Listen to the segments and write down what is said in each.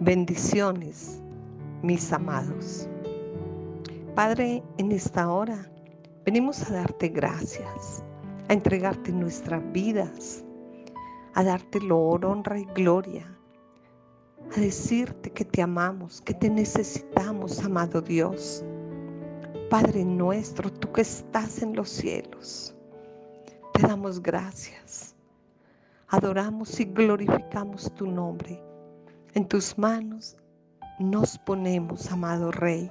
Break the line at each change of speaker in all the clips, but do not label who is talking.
Bendiciones, mis amados. Padre, en esta hora venimos a darte gracias, a entregarte nuestras vidas, a darte loor, honra y gloria, a decirte que te amamos, que te necesitamos, amado Dios. Padre nuestro, tú que estás en los cielos, te damos gracias, adoramos y glorificamos tu nombre. En tus manos nos ponemos, amado Rey.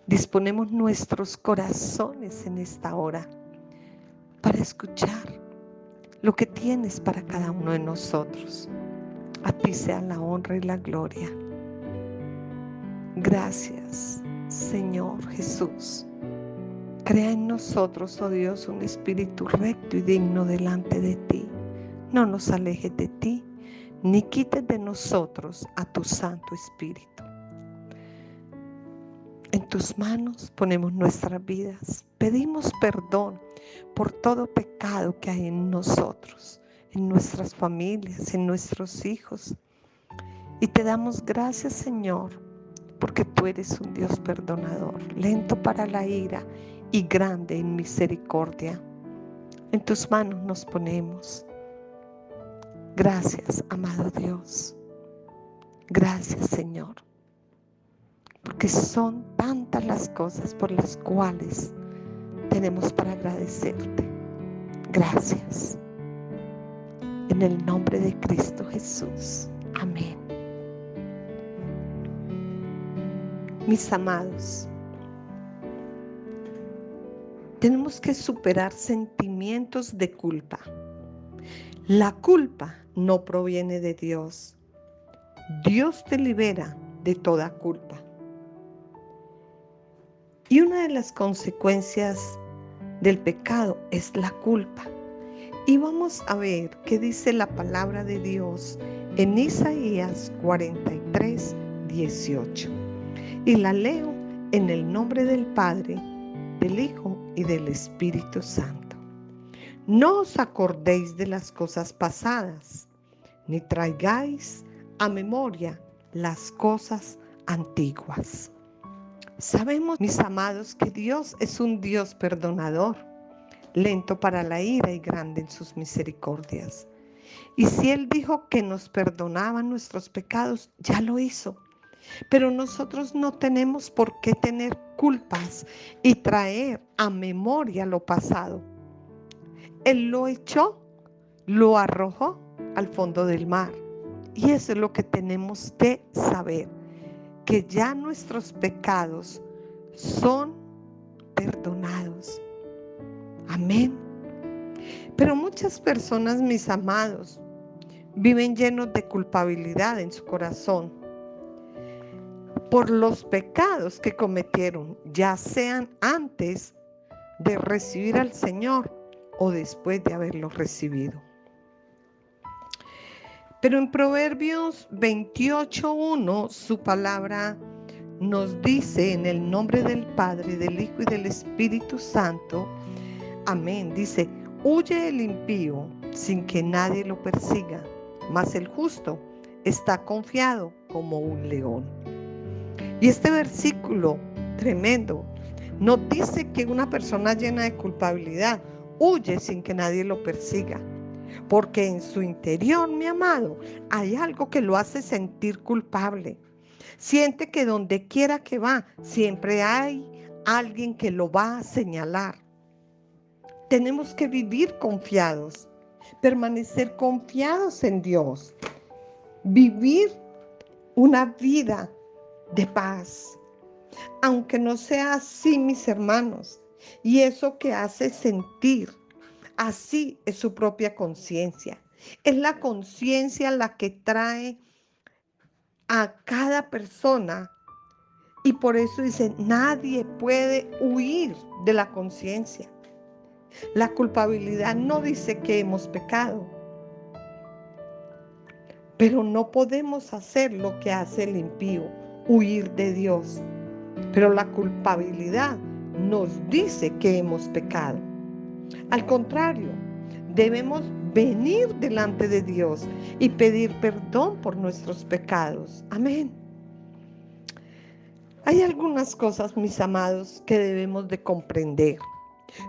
Disponemos nuestros corazones en esta hora para escuchar lo que tienes para cada uno de nosotros. A ti sea la honra y la gloria. Gracias, Señor Jesús. Crea en nosotros, oh Dios, un espíritu recto y digno delante de ti. No nos alejes de ti, ni quites de nosotros a tu Santo Espíritu. En tus manos ponemos nuestras vidas. Pedimos perdón por todo pecado que hay en nosotros, en nuestras familias, en nuestros hijos. Y te damos gracias, Señor, porque tú eres un Dios perdonador, lento para la ira y grande en misericordia. En tus manos nos ponemos. Gracias, amado Dios. Gracias, Señor. Porque son tantas las cosas por las cuales tenemos para agradecerte. Gracias. En el nombre de Cristo Jesús. Amén. Mis amados, tenemos que superar sentimientos de culpa. La culpa no proviene de Dios. Dios te libera de toda culpa. Y una de las consecuencias del pecado es la culpa. Y vamos a ver qué dice la palabra de Dios en Isaías 43, 18. Y la leo en el nombre del Padre, del Hijo y del Espíritu Santo. No os acordéis de las cosas pasadas, ni traigáis a memoria las cosas antiguas. Sabemos, mis amados, que Dios es un Dios perdonador, lento para la ira y grande en sus misericordias. Y si Él dijo que nos perdonaba nuestros pecados, ya lo hizo. Pero nosotros no tenemos por qué tener culpas y traer a memoria lo pasado. Él lo echó, lo arrojó al fondo del mar. Y eso es lo que tenemos que saber, que ya nuestros pecados son perdonados. Amén. Pero muchas personas, mis amados, viven llenos de culpabilidad en su corazón por los pecados que cometieron, ya sean antes de recibir al Señor o después de haberlo recibido. Pero en Proverbios 28:1, su palabra nos dice, en el nombre del Padre, del Hijo y del Espíritu Santo, amén, dice: huye el impío sin que nadie lo persiga, mas el justo está confiado como un león. Y este versículo tremendo nos dice que una persona llena de culpabilidad huye sin que nadie lo persiga, porque en su interior, mi amado, hay algo que lo hace sentir culpable. Siente que donde quiera que va, siempre hay alguien que lo va a señalar. Tenemos que vivir confiados, permanecer confiados en Dios, vivir una vida de paz, aunque no sea así, mis hermanos. Y eso que hace sentir así es su propia conciencia. Es la conciencia la que trae a cada persona. Y por eso dice, nadie puede huir de la conciencia. La culpabilidad no dice que hemos pecado, pero no podemos hacer lo que hace el impío, huir de Dios. Pero la culpabilidad nos dice que hemos pecado. Al contrario, debemos venir delante de Dios y pedir perdón por nuestros pecados. Amén. Hay algunas cosas, mis amados, que debemos de comprender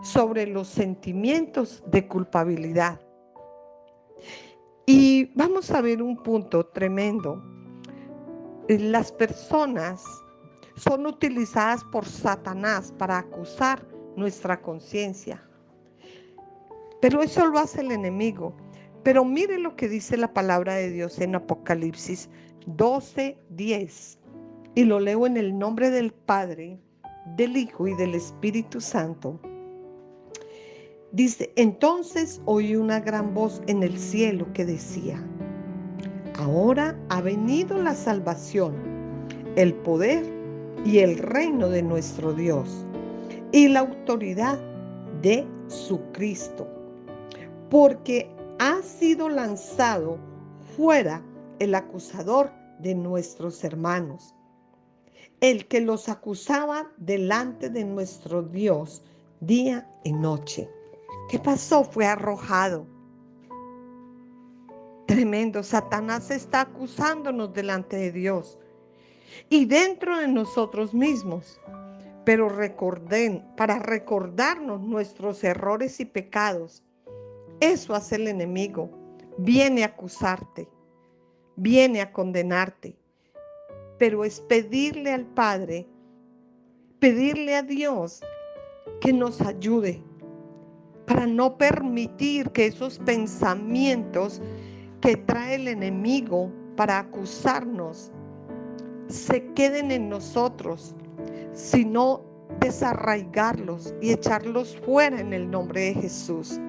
sobre los sentimientos de culpabilidad. Y vamos a ver un punto tremendo. Las personas son utilizadas por Satanás para acusar nuestra conciencia. Pero eso lo hace el enemigo. Pero mire lo que dice la palabra de Dios en Apocalipsis 12:10. Y lo leo en el nombre del Padre, del Hijo y del Espíritu Santo. Dice: entonces oí una gran voz en el cielo que decía: ahora ha venido la salvación, el poder y el reino de nuestro Dios y la autoridad de su Cristo, porque ha sido lanzado fuera el acusador de nuestros hermanos, el que los acusaba delante de nuestro Dios día y noche. ¿Qué pasó? Fue arrojado. Tremendo. Satanás está acusándonos delante de Dios y dentro de nosotros mismos. Pero para recordarnos nuestros errores y pecados. Eso hace el enemigo. Viene a acusarte, viene a condenarte. Pero es pedirle al Padre, pedirle a Dios que nos ayude para no permitir que esos pensamientos que trae el enemigo para acusarnos se queden en nosotros, sino desarraigarlos y echarlos fuera en el nombre de Jesús.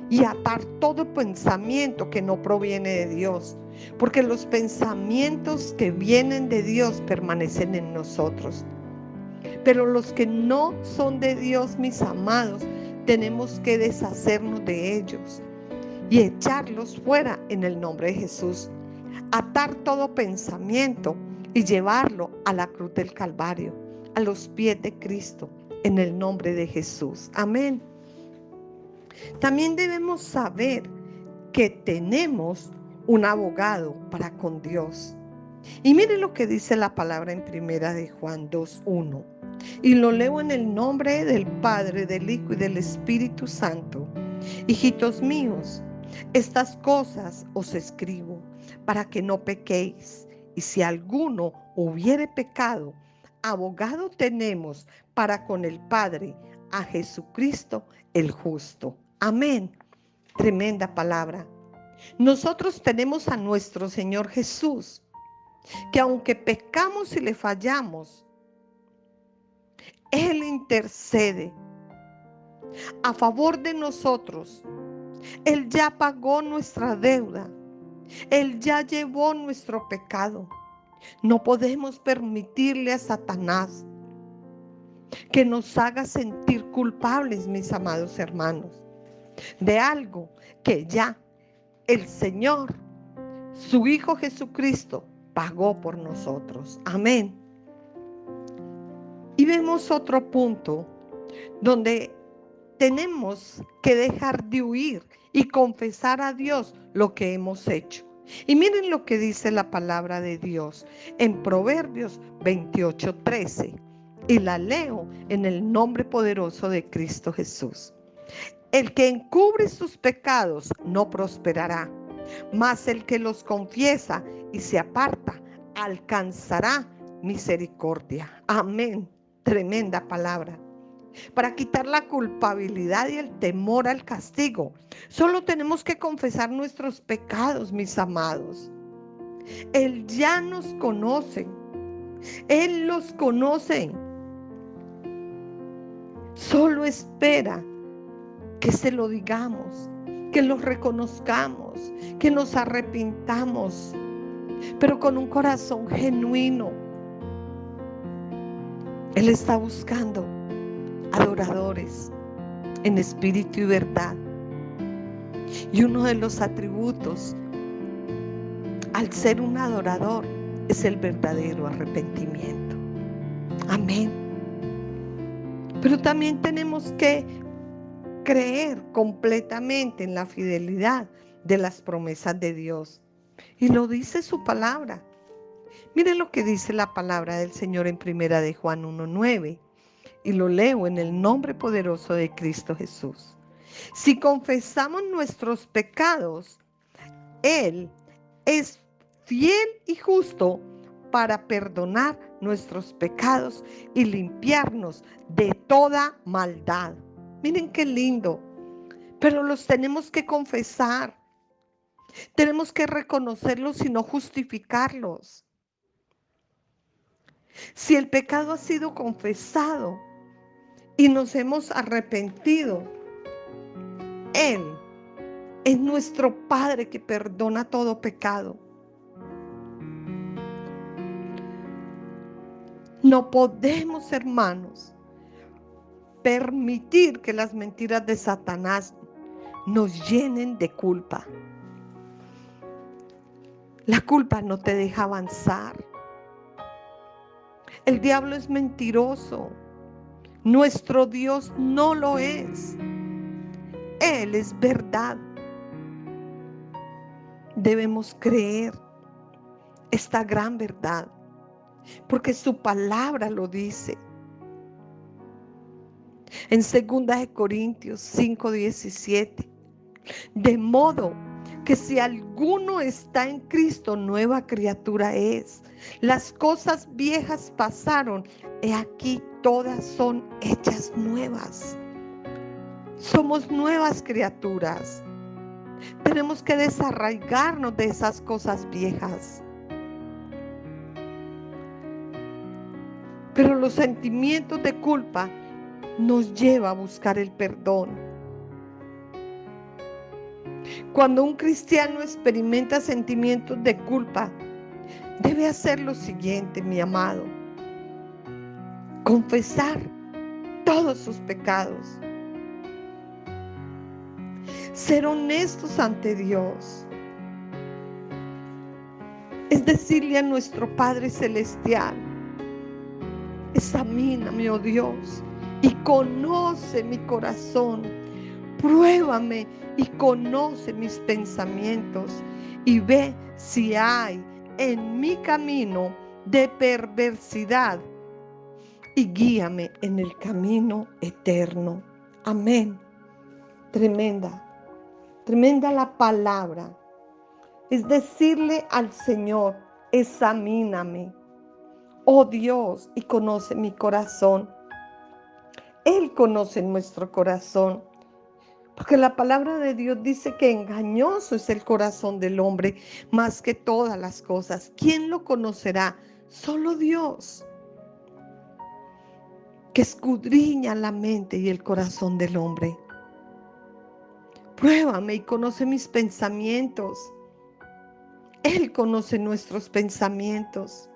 Y atar todo pensamiento que no proviene de Dios, porque los pensamientos que vienen de Dios permanecen en nosotros. Pero los que no son de Dios, mis amados, tenemos que deshacernos de ellos y echarlos fuera en el nombre de Jesús. Atar todo pensamiento y llevarlo a la cruz del Calvario, a los pies de Cristo, en el nombre de Jesús. Amén. También debemos saber que tenemos un abogado para con Dios. Y mire lo que dice la palabra en primera de Juan 2:1. Y lo leo en el nombre del Padre, del Hijo y del Espíritu Santo. Hijitos míos, estas cosas os escribo para que no pequéis. Y si alguno hubiere pecado, abogado tenemos para con el Padre, a Jesucristo el justo. Amén. Tremenda palabra. Nosotros tenemos a nuestro Señor Jesús, que aunque pecamos y le fallamos, Él intercede a favor de nosotros. Él ya pagó nuestra deuda. Él ya llevó nuestro pecado. No podemos permitirle a Satanás que nos haga sentir culpables, mis amados hermanos, de algo que ya el Señor, su Hijo Jesucristo, pagó por nosotros. Amén. Y vemos otro punto donde tenemos que dejar de huir y confesar a Dios lo que hemos hecho. Y miren lo que dice la palabra de Dios en Proverbios 28:13. Y la leo en el nombre poderoso de Cristo Jesús. El que encubre sus pecados no prosperará, mas el que los confiesa y se aparta alcanzará misericordia. Amén. Tremenda palabra. Para quitar la culpabilidad y el temor al castigo, solo tenemos que confesar nuestros pecados, mis amados. Él ya nos conoce. Él los conoce. Solo espera que se lo digamos, que lo reconozcamos, que nos arrepintamos, pero con un corazón genuino. Él está buscando adoradores en espíritu y verdad. Y uno de los atributos al ser un adorador es el verdadero arrepentimiento. Amén. Pero también tenemos que creer completamente en la fidelidad de las promesas de Dios. Y lo dice su palabra. Miren lo que dice la palabra del Señor en primera de Juan 1:9. Y lo leo en el nombre poderoso de Cristo Jesús. Si confesamos nuestros pecados, Él es fiel y justo para perdonar nuestros pecados y limpiarnos de toda maldad. Miren qué lindo, pero los tenemos que confesar. Tenemos que reconocerlos y no justificarlos. Si el pecado ha sido confesado y nos hemos arrepentido, Él es nuestro Padre que perdona todo pecado. No podemos, hermanos, permitir que las mentiras de Satanás nos llenen de culpa. La culpa no te deja avanzar. El diablo es mentiroso. Nuestro Dios no lo es. Él es verdad. Debemos creer esta gran verdad, porque su palabra lo dice. En 2 Corintios 5:17, de modo que si alguno está en Cristo, nueva criatura es. Las cosas viejas pasaron, he aquí todas son hechas nuevas. Somos nuevas criaturas. Tenemos que desarraigarnos de esas cosas viejas. Pero los sentimientos de culpa nos lleva a buscar el perdón. Cuando un cristiano experimenta sentimientos de culpa, debe hacer lo siguiente, mi amado: confesar todos sus pecados, ser honestos ante Dios, es decirle a nuestro Padre Celestial: examíname, oh Dios, y conoce mi corazón. Pruébame y conoce mis pensamientos y ve si hay en mi camino de perversidad y guíame en el camino eterno. Amén. Tremenda, tremenda la palabra. Es decirle al Señor: examíname, oh Dios, y conoce mi corazón. Él conoce nuestro corazón, porque la palabra de Dios dice que engañoso es el corazón del hombre más que todas las cosas. ¿Quién lo conocerá? Solo Dios, que escudriña la mente y el corazón del hombre. Pruébame y conoce mis pensamientos. Él conoce nuestros pensamientos.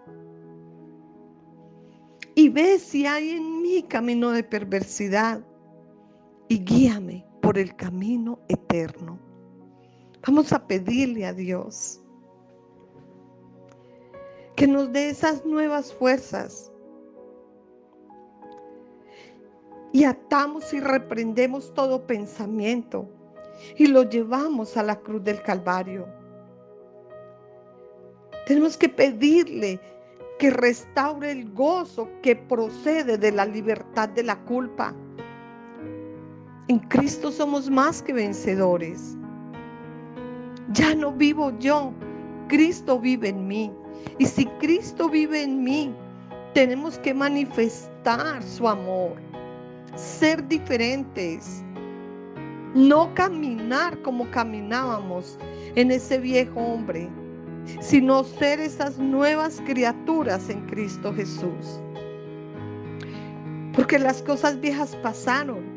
Y ve si hay en mí camino de perversidad y guíame por el camino eterno. Vamos a pedirle a Dios que nos dé esas nuevas fuerzas, y atamos y reprendemos todo pensamiento y lo llevamos a la cruz del Calvario. Tenemos que pedirle que restaure el gozo que procede de la libertad de la culpa. En Cristo somos más que vencedores. Ya no vivo yo, Cristo vive en mí. Y si Cristo vive en mí, tenemos que manifestar su amor, ser diferentes, no caminar como caminábamos en ese viejo hombre, sino ser esas nuevas criaturas en Cristo Jesús. Porque las cosas viejas pasaron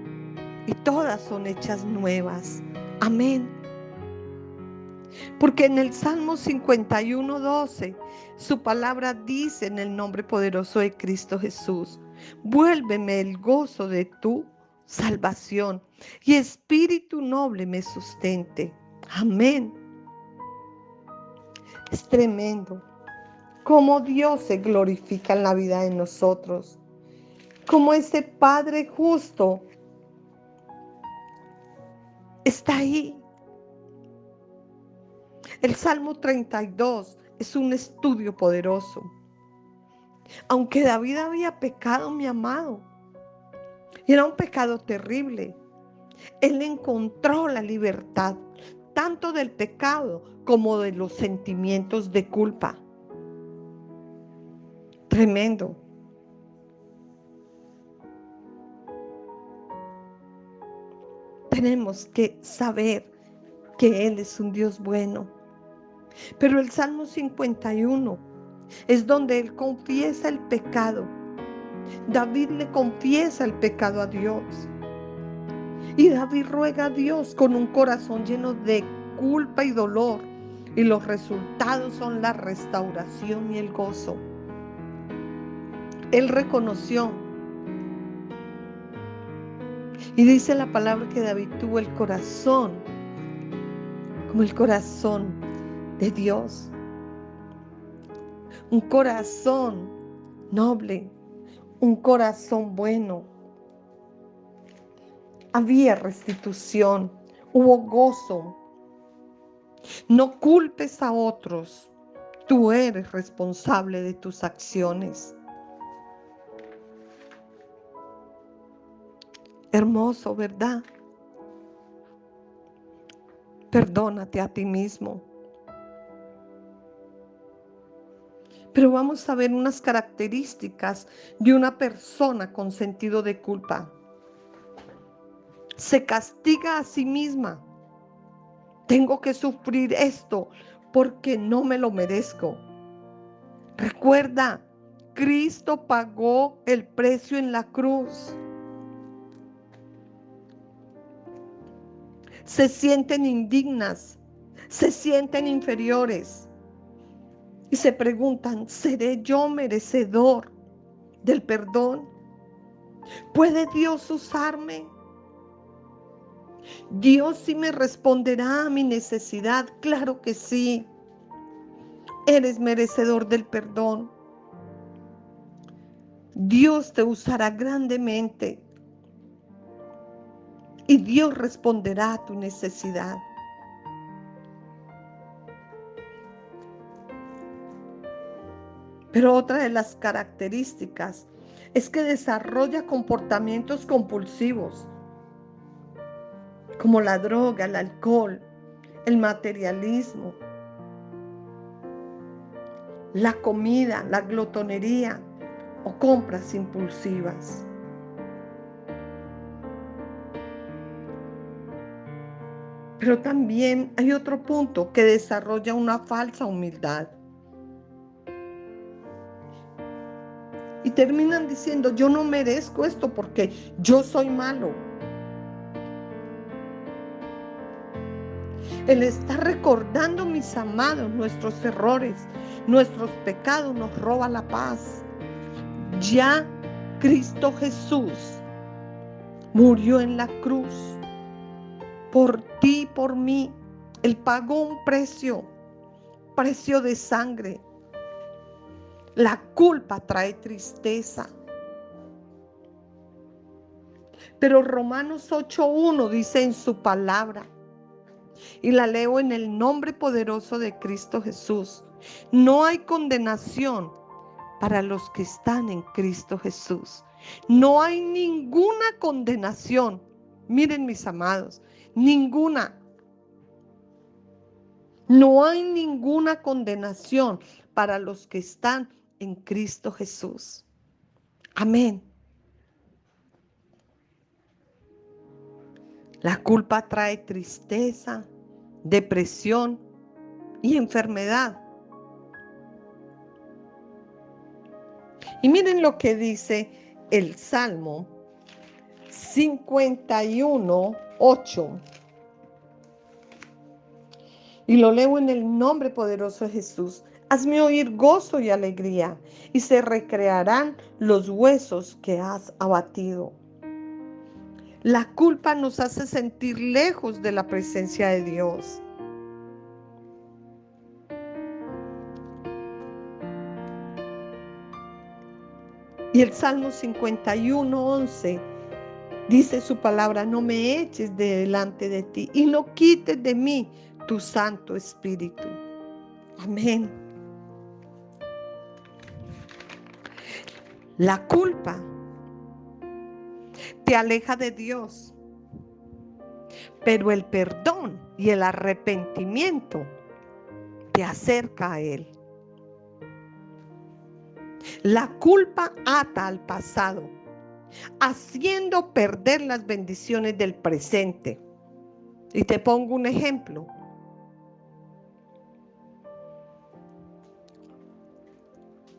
y todas son hechas nuevas. Amén. Porque en el Salmo 51:12, su palabra dice en el nombre poderoso de Cristo Jesús: vuélveme el gozo de tu salvación y espíritu noble me sustente. Amén. Es tremendo cómo Dios se glorifica en la vida de nosotros, como ese Padre justo está ahí. El Salmo 32 es un estudio poderoso. Aunque David había pecado, mi amado, y era un pecado terrible, él encontró la libertad, tanto del pecado como de los sentimientos de culpa. Tremendo. Tenemos que saber que Él es un Dios bueno. Pero el Salmo 51 es donde Él confiesa el pecado. David le confiesa el pecado a Dios. Y David ruega a Dios con un corazón lleno de culpa y dolor. Y los resultados son la restauración y el gozo. Él reconoció. Y dice la palabra que David tuvo el corazón, como el corazón de Dios. Un corazón noble, un corazón bueno. Había restitución, hubo gozo. No culpes a otros. Tú eres responsable de tus acciones. Hermoso, ¿verdad? Perdónate a ti mismo. Pero vamos a ver unas características de una persona con sentido de culpa. Se castiga a sí misma. Tengo que sufrir esto porque no me lo merezco. Recuerda, Cristo pagó el precio en la cruz. Se sienten indignas, se sienten inferiores y se preguntan, ¿seré yo merecedor del perdón? ¿Puede Dios usarme? ¿Dios sí me responderá a mi necesidad? Claro que sí. Eres merecedor del perdón. Dios te usará grandemente y Dios responderá a tu necesidad. Pero otra de las características es que desarrolla comportamientos compulsivos, como la droga, el alcohol, el materialismo, la comida, la glotonería o compras impulsivas. Pero también hay otro punto que desarrolla una falsa humildad. Y terminan diciendo, yo no merezco esto porque yo soy malo. Él está recordando, mis amados, nuestros errores, nuestros pecados, nos roba la paz. Ya Cristo Jesús murió en la cruz por ti y por mí. Él pagó un precio de sangre. La culpa trae tristeza. Pero Romanos 8:1 dice en su palabra, y la leo en el nombre poderoso de Cristo Jesús: no hay condenación para los que están en Cristo Jesús. No hay ninguna condenación. Miren, mis amados, ninguna. No hay ninguna condenación para los que están en Cristo Jesús. Amén. La culpa trae tristeza, depresión y enfermedad. Y miren lo que dice el Salmo 51:8. Y lo leo en el nombre poderoso de Jesús. Hazme oír gozo y alegría, y se recrearán los huesos que has abatido. La culpa nos hace sentir lejos de la presencia de Dios. Y el Salmo 51:11 Dice su palabra: no me eches de delante de ti y no quites de mí tu Santo Espíritu. Amén. La culpa te aleja de Dios, pero el perdón y el arrepentimiento te acerca a Él. La culpa ata al pasado, haciendo perder las bendiciones del presente. Y te pongo un ejemplo.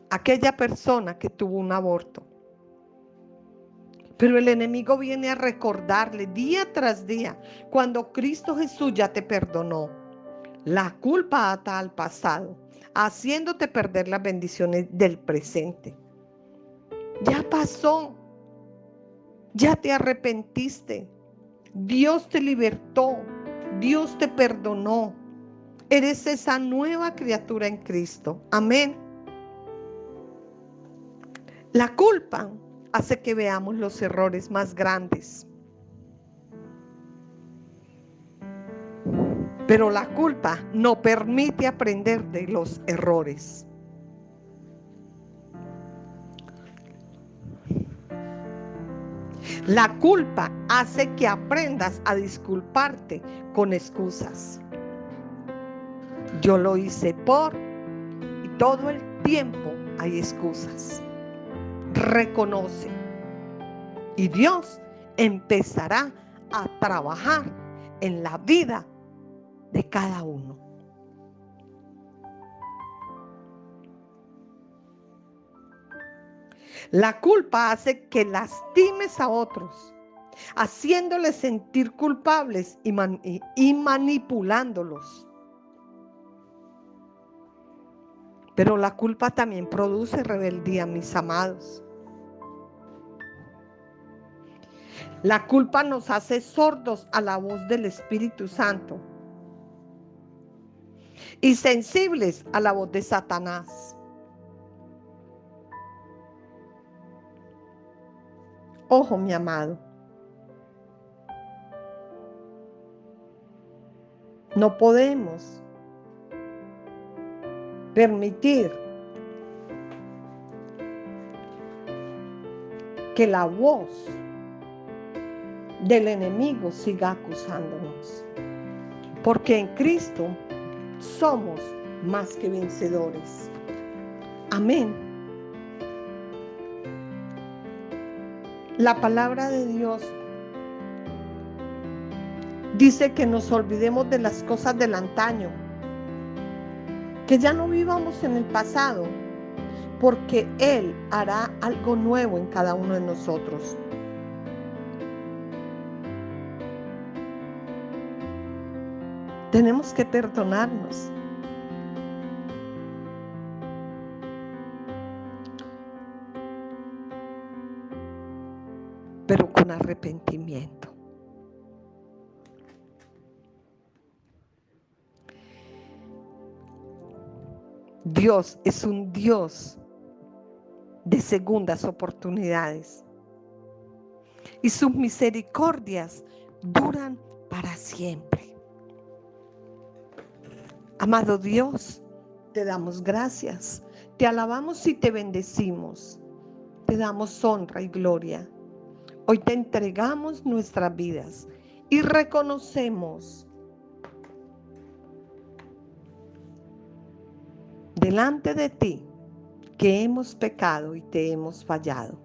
Aquella persona que tuvo un aborto, pero el enemigo viene a recordarle día tras día, cuando Cristo Jesús ya te perdonó. La culpa ata al pasado, haciéndote perder las bendiciones del presente. Ya pasó, ya te arrepentiste, Dios te libertó, Dios te perdonó. Eres esa nueva criatura en Cristo. Amén. La culpa hace que veamos los errores más grandes. Pero la culpa no permite aprender de los errores. La culpa hace que aprendas a disculparte con excusas. Yo lo hice por, y todo el tiempo hay excusas. Reconoce, y Dios empezará a trabajar en la vida de cada uno. La culpa hace que lastimes a otros, haciéndoles sentir culpables y manipulándolos. Pero la culpa también produce rebeldía, mis amados. La culpa nos hace sordos a la voz del Espíritu Santo y sensibles a la voz de Satanás. Ojo, mi amado. No podemos permitir que la voz del enemigo siga acusándonos, porque en Cristo somos más que vencedores. Amén. La palabra de Dios dice que nos olvidemos de las cosas del antaño, que ya no vivamos en el pasado, porque Él hará algo nuevo en cada uno de nosotros. Tenemos que perdonarnos. Pero con arrepentimiento. Dios es un Dios de segundas oportunidades. Y sus misericordias duran para siempre. Amado Dios, te damos gracias, te alabamos y te bendecimos, te damos honra y gloria. Hoy te entregamos nuestras vidas y reconocemos delante de ti que hemos pecado y te hemos fallado.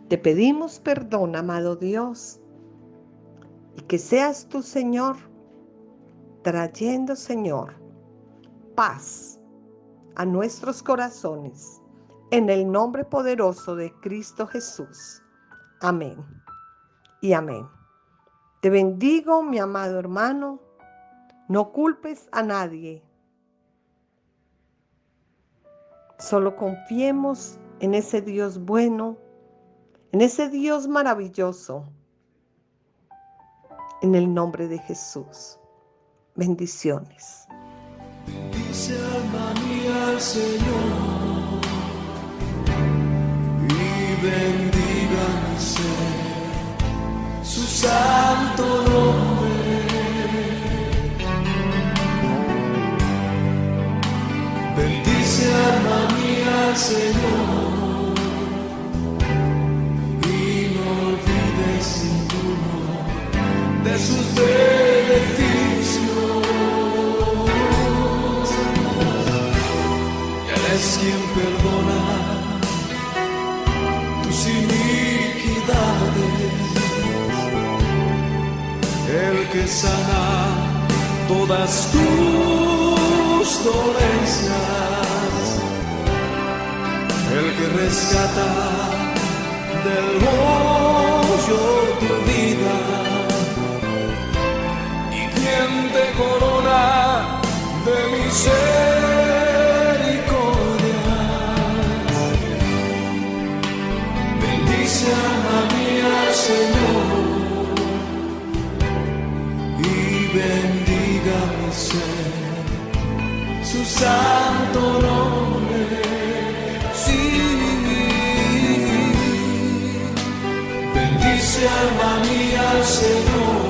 Te pedimos perdón, amado Dios, y que seas tú, Señor, trayendo, Señor, paz a nuestros corazones, en el nombre poderoso de Cristo Jesús. Amén y amén. Te bendigo, mi amado hermano. No culpes a nadie. Solo confiemos en ese Dios bueno, en ese Dios maravilloso, en el nombre de Jesús. Bendiciones.
Bendice alma mía al Señor y bendiga mi ser. Señor, y no olvides ninguno de sus beneficios. Él es quien perdona tus iniquidades, el que sana todas tus dolencias, el que rescata del hoyo tu vida y quien te corona de misericordia. Bendice alma mía al Señor y bendiga mi ser su santo nombre. Sí, bendice alma mía al Señor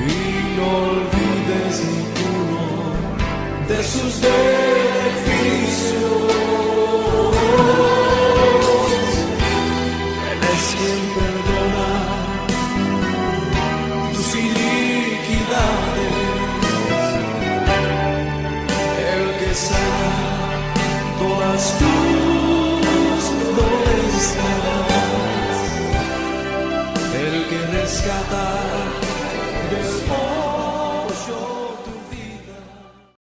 y no olvides ninguno de sus beneficios. Él es quien perdona tus iniquidades, el que sana todas tus dolencias, el que rescata del